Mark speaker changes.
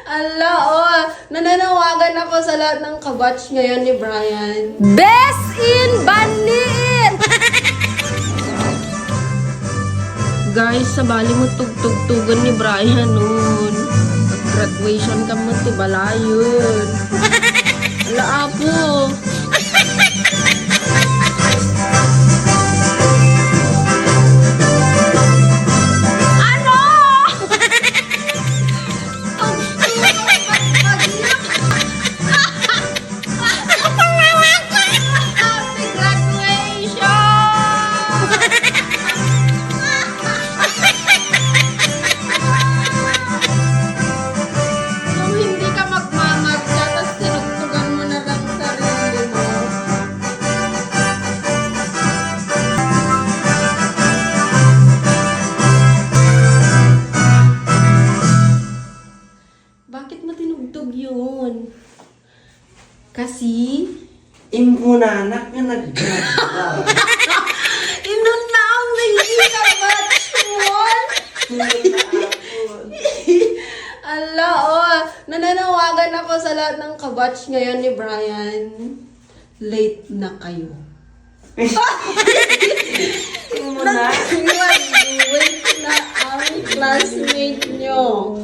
Speaker 1: Ala, oh. Nananawagan ako sa lahat ng kabatch ngayon ni Brian.
Speaker 2: Best in Banliin!
Speaker 1: Guys, sabali mo tugtugtugan ni Brian noon. Graduation ka mo, tibala yun. Ala, apo. Bakit mo tinugtog yun? Kasi?
Speaker 3: Impunanak nga nag-grad.
Speaker 1: Inon na ang hindi ka batch one? Ala, oh. Nananawagan ako sa lahat ng kabatch ngayon ni Brian. Late na kayo.
Speaker 3: Impunanak?
Speaker 1: Wait na ang classmate nyo.